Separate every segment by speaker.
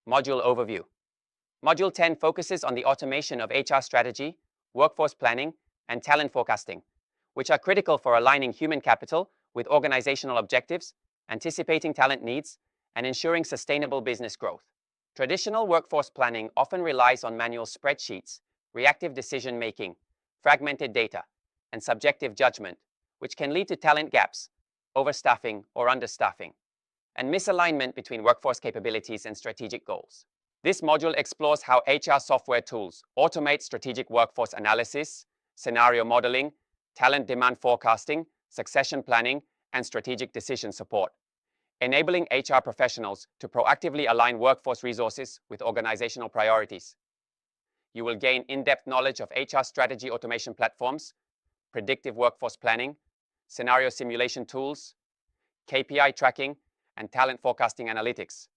Speaker 1: Module Overview. Module 10 focuses on the automation of HR strategy, workforce planning, and talent forecasting, which are critical for aligning human capital with organizational objectives, anticipating talent needs, and ensuring sustainable business growth. Traditional workforce planning often relies on manual spreadsheets, reactive decision-making, fragmented data, and subjective judgment, which can lead to talent gaps, overstaffing or understaffing, and misalignment between workforce capabilities and strategic goals. This module explores how HR software tools automate strategic workforce analysis, scenario modeling, talent demand forecasting, succession planning, and strategic decision support, enabling HR professionals to proactively align workforce resources with organizational priorities. You will gain in-depth knowledge of HR strategy automation platforms, predictive workforce planning, scenario simulation tools, KPI tracking, and talent forecasting analytics,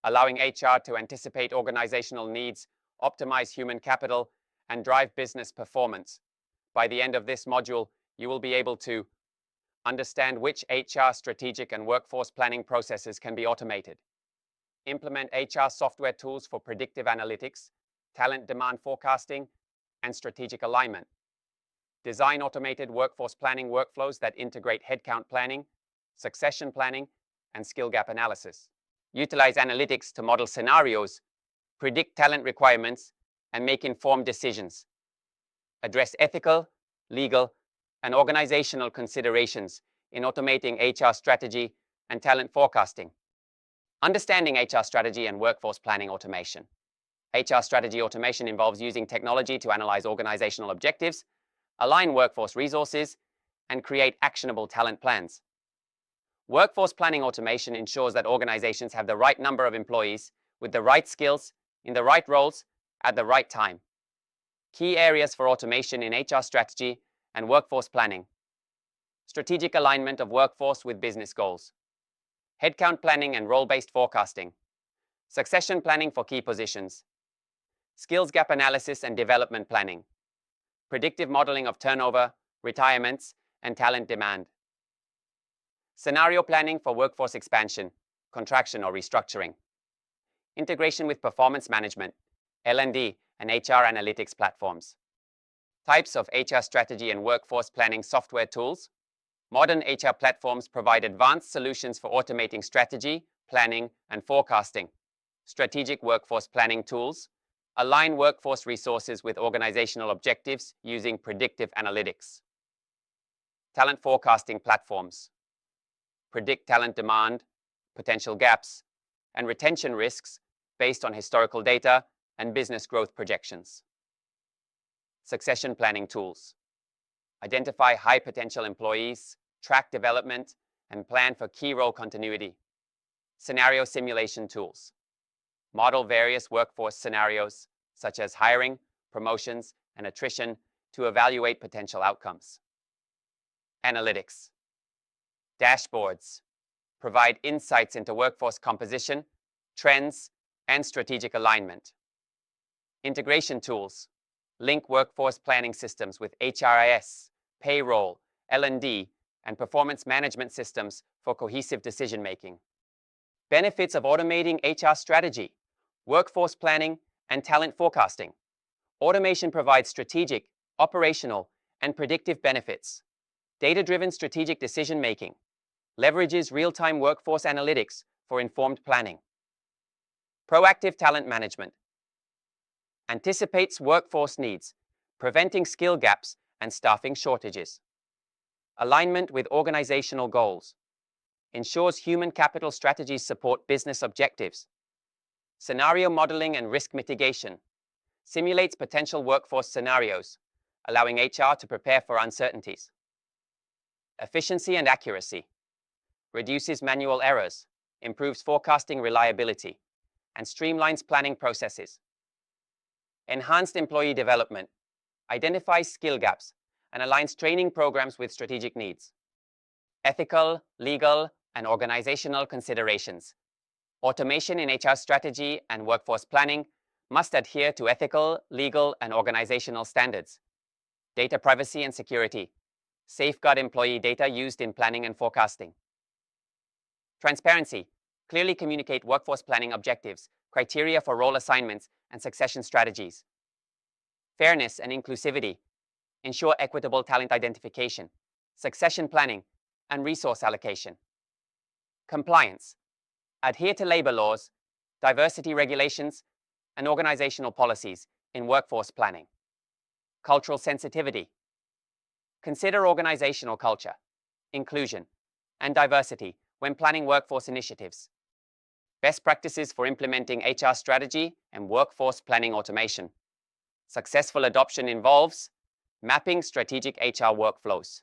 Speaker 1: allowing HR to anticipate organizational needs, optimize human capital, and drive business performance. By the end of this module, you will be able to understand which HR strategic and workforce planning processes can be automated, implement HR software tools for predictive analytics, talent demand forecasting, and strategic alignment, design automated workforce planning workflows that integrate headcount planning, succession planning, and skill gap analysis, utilize analytics to model scenarios, predict talent requirements, and make informed decisions, address ethical, legal, and organizational considerations in automating HR strategy and talent forecasting. Understanding HR strategy and workforce planning automation. HR strategy automation involves using technology to analyze organizational objectives, align workforce resources, and create actionable talent plans. Workforce planning automation ensures that organizations have the right number of employees with the right skills in the right roles at the right time. Key areas for automation in HR strategy and workforce planning. Strategic alignment of workforce with business goals. Headcount planning and role-based forecasting. Succession planning for key positions. Skills gap analysis and development planning. Predictive modeling of turnover, retirements, and talent demand. Scenario planning for workforce expansion, contraction, or restructuring. Integration with performance management, L&D, and HR analytics platforms. Types of HR strategy and workforce planning software tools. Modern HR platforms provide advanced solutions for automating strategy, planning, and forecasting. Strategic workforce planning tools align workforce resources with organizational objectives using predictive analytics. Talent forecasting platforms predict talent demand, potential gaps, and retention risks based on historical data and business growth projections. Succession planning tools identify high potential employees, track development, and plan for key role continuity. Scenario simulation tools model various workforce scenarios such as hiring, promotions, and attrition to evaluate potential outcomes. Analytics dashboards provide insights into workforce composition, trends, and strategic alignment. Integration tools link workforce planning systems with HRIS, payroll, L&D, and performance management systems for cohesive decision-making. Benefits of automating HR strategy, workforce planning, and talent forecasting. Automation provides strategic, operational, and predictive benefits. Data-driven strategic decision-making leverages real-time workforce analytics for informed planning. Proactive talent management anticipates workforce needs, preventing skill gaps and staffing shortages. Alignment with organizational goals ensures human capital strategies support business objectives. Scenario modeling and risk mitigation simulates potential workforce scenarios, allowing HR to prepare for uncertainties. Efficiency and accuracy reduces manual errors, improves forecasting reliability, and streamlines planning processes. Enhanced employee development identifies skill gaps and aligns training programs with strategic needs. Ethical, legal, and organizational considerations. Automation in HR strategy and workforce planning must adhere to ethical, legal, and organizational standards. Data privacy and security safeguard employee data used in planning and forecasting. Transparency Clearly communicate workforce planning objectives, criteria for role assignments, and succession strategies. Fairness and inclusivity. Ensure equitable talent identification, succession planning, and resource allocation. Compliance. Adhere to labor laws, diversity regulations, and organizational policies in workforce planning. Cultural sensitivity. Consider organizational culture, inclusion, and diversity when planning workforce initiatives. Best practices for implementing HR strategy and workforce planning automation. Successful adoption involves mapping strategic HR workflows,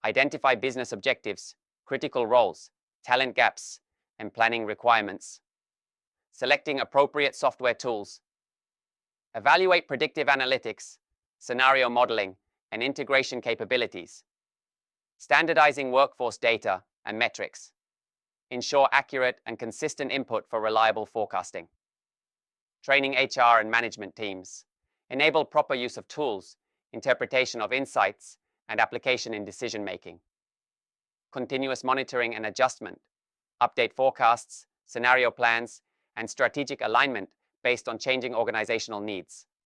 Speaker 1: identify business objectives, critical roles, talent gaps, and planning requirements, selecting appropriate software tools, evaluate predictive analytics, scenario modeling, and integration capabilities, standardizing workforce data and metrics, ensure accurate and consistent input for reliable forecasting, training HR and management teams, enable proper use of tools, interpretation of insights, and application in decision making, continuous monitoring and adjustment, update forecasts, scenario plans, and strategic alignment based on changing organizational needs.